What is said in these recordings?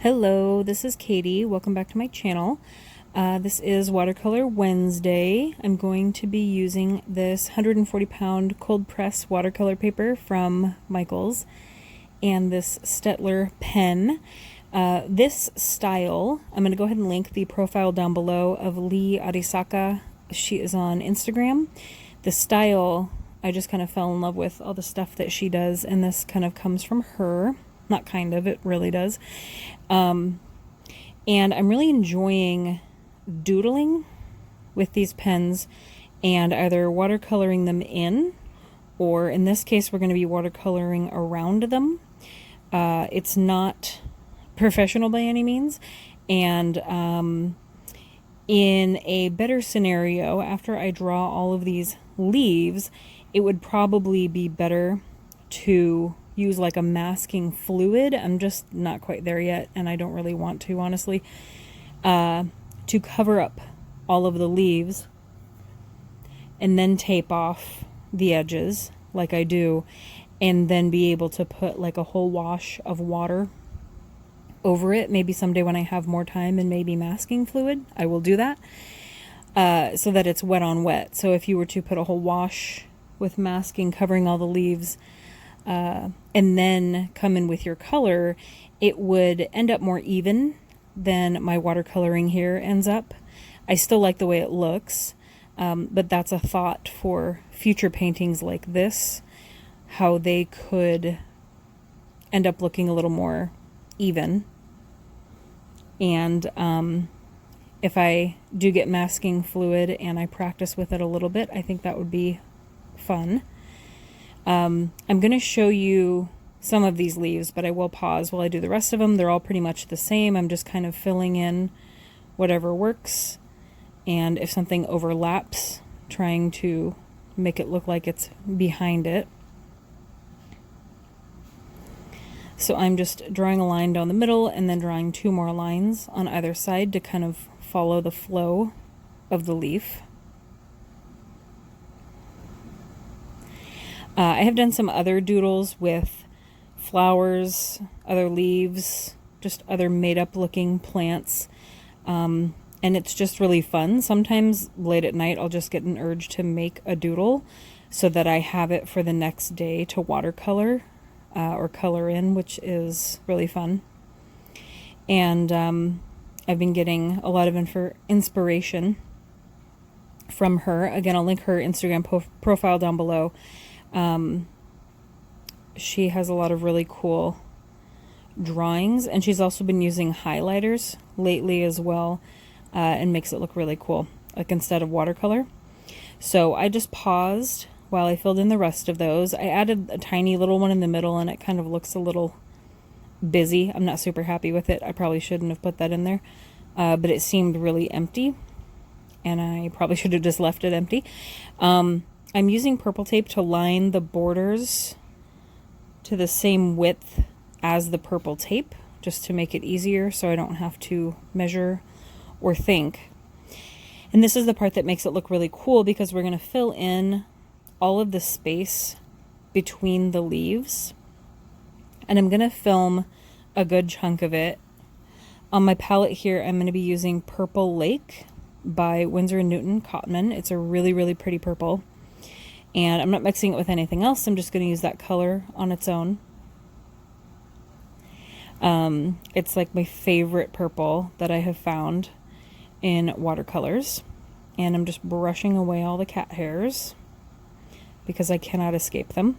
Hello, this is Katie. Welcome back to my channel. This is Watercolor Wednesday. I'm going to be using this 140-pound cold press watercolor paper from Michaels and this Stettler pen. This style, I'm going to go ahead and link the profile down below of Lee Arisaka. She is on Instagram. The style, I just kind of fell in love with all the stuff that she does, and this kind of comes from her. Not kind of, it really does. And I'm really enjoying doodling with these pens and either watercoloring them in, or in this case we're going to be watercoloring around them. It's not professional by any means, and in a better scenario, after I draw all of these leaves, it would probably be better to use like a masking fluid. I'm just not quite there yet, and I don't really want to, honestly, to cover up all of the leaves and then tape off the edges like I do, and then be able to put like a whole wash of water over it. Maybe someday when I have more time and maybe masking fluid, I will do that, so that it's wet on wet. So if you were to put a whole wash with masking covering all the leaves, and then come in with your color, it would end up more even than my watercoloring here ends up. I still like the way it looks, but that's a thought for future paintings like this, how they could end up looking a little more even. And if I do get masking fluid and I practice with it a little bit, I think that would be fun. I'm going to show you some of these leaves, but I will pause while I do the rest of them. They're all pretty much the same. I'm just kind of filling in whatever works, and if something overlaps, trying to make it look like it's behind it. So I'm just drawing a line down the middle and then drawing two more lines on either side to kind of follow the flow of the leaf. I have done some other doodles with flowers, other leaves, just other made-up looking plants, and it's just really fun. Sometimes late at night I'll just get an urge to make a doodle so that I have it for the next day to watercolor or color in, which is really fun. And I've been getting a lot of inspiration from her. Again, I'll link her Instagram profile down below. She has a lot of really cool drawings, and she's also been using highlighters lately as well, and makes it look really cool, like instead of watercolor. So I just paused while I filled in the rest of those. I added a tiny little one in the middle, and it kind of looks a little busy. I'm not super happy with it. I probably shouldn't have put that in there, but it seemed really empty, and I probably should have just left it empty. I'm using purple tape to line the borders to the same width as the purple tape, just to make it easier so I don't have to measure or think. And this is the part that makes it look really cool, because we're going to fill in all of the space between the leaves, and I'm going to film a good chunk of it. On my palette here, I'm going to be using Purple Lake by Winsor & Newton Cotman. It's a really, really pretty purple. And I'm not mixing it with anything else. I'm just going to use that color on its own. It's like my favorite purple that I have found in watercolors. And I'm just brushing away all the cat hairs because I cannot escape them.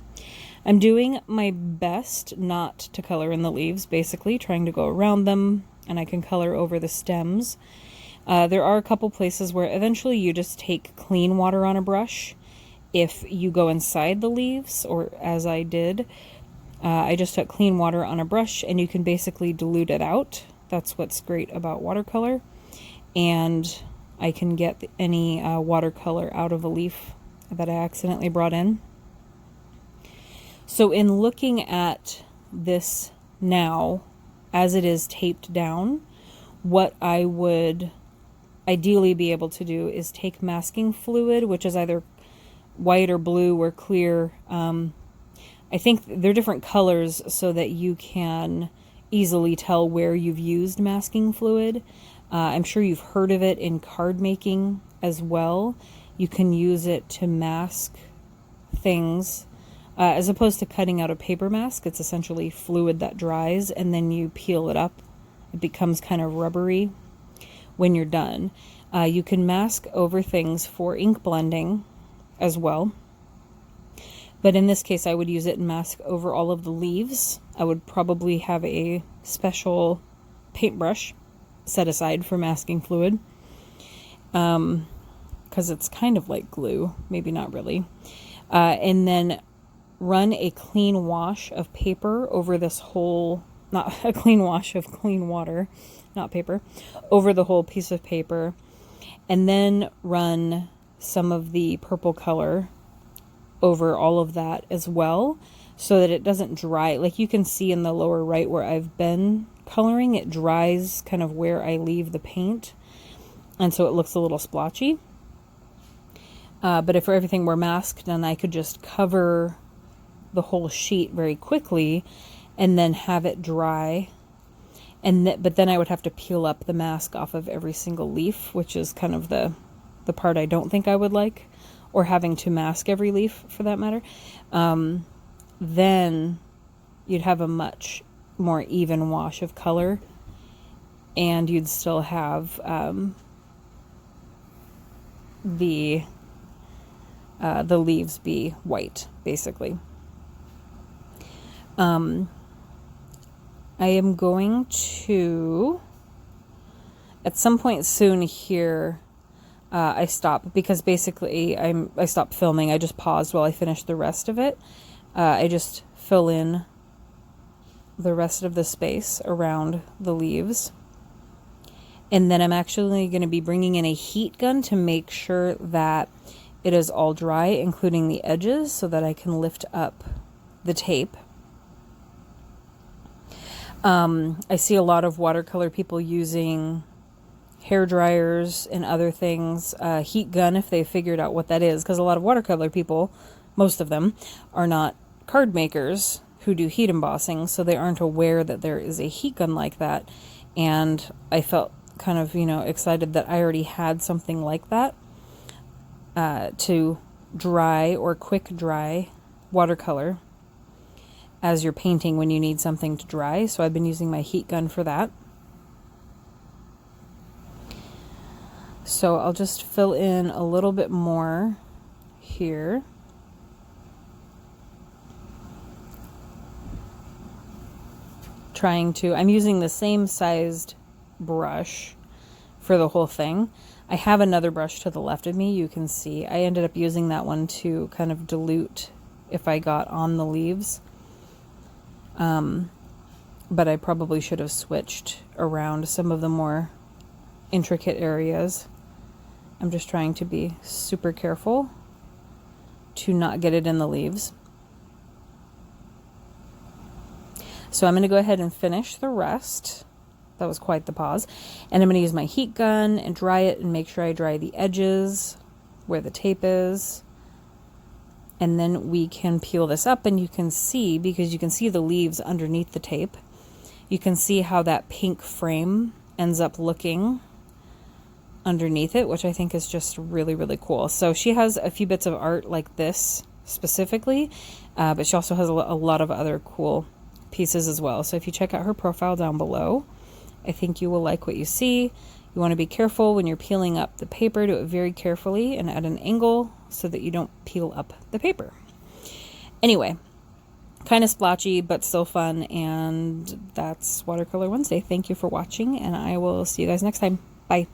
I'm doing my best not to color in the leaves, basically, trying to go around them, and I can color over the stems. There are a couple places where eventually you just take clean water on a brush. If you go inside the leaves, or as I did, I just took clean water on a brush, and you can basically dilute it out. That's what's great about watercolor. And I can get any watercolor out of a leaf that I accidentally brought in. So in looking at this now, as it is taped down, what I would ideally be able to do is take masking fluid, which is either white or blue or clear. I think they're different colors so that you can easily tell where you've used masking fluid. I'm sure you've heard of it in card making as well. You can use it to mask things. As opposed to cutting out a paper mask, it's essentially fluid that dries and then you peel it up. It becomes kind of rubbery when you're done. You can mask over things for ink blending as well. But in this case, I would use it and mask over all of the leaves. I would probably have a special paintbrush set aside for masking fluid. Because it's kind of like glue, maybe not really. And then run a clean wash of paper over this whole, not a clean wash of clean water, not paper, over the whole piece of paper. And then run some of the purple color over all of that as well, so that it doesn't dry. Like you can see in the lower right where I've been coloring, it dries kind of where I leave the paint. And so it looks a little splotchy. But if everything were masked, then I could just cover the whole sheet very quickly and then have it dry. But then I would have to peel up the mask off of every single leaf, which is kind of the part I don't think I would like, or having to mask every leaf for that matter. Then you'd have a much more even wash of color, and you'd still have the leaves be white, basically. I am going to, at some point soon here, I stop, because basically I stopped filming. I just paused while I finished the rest of it. I just fill in the rest of the space around the leaves. And then I'm actually going to be bringing in a heat gun to make sure that it is all dry, including the edges, so that I can lift up the tape. I see a lot of watercolor people using hair dryers and other things, heat gun if they figured out what that is, because a lot of watercolor people, most of them, are not card makers who do heat embossing, so they aren't aware that there is a heat gun like that. And I felt kind of, excited that I already had something like that to dry or quick dry watercolor as you're painting when you need something to dry. So I've been using my heat gun for that. So I'll just fill in a little bit more here. I'm using the same sized brush for the whole thing. I have another brush to the left of me, you can see. I ended up using that one to kind of dilute if I got on the leaves. But I probably should have switched around some of the more intricate areas. I'm just trying to be super careful to not get it in the leaves. So I'm going to go ahead and finish the rest. That was quite the pause. And I'm going to use my heat gun and dry it and make sure I dry the edges where the tape is. And then we can peel this up, and you can see, because you can see the leaves underneath the tape, you can see how that pink frame ends up looking underneath it, which I think is just really, really cool. So she has a few bits of art like this specifically, but she also has a lot of other cool pieces as well. So if you check out her profile down below, I think you will like what you see. You want to be careful when you're peeling up the paper. Do it very carefully and at an angle so that you don't peel up the paper. Anyway, kind of splotchy, but still fun. And that's Watercolor Wednesday. Thank you for watching, and I will see you guys next time. Bye.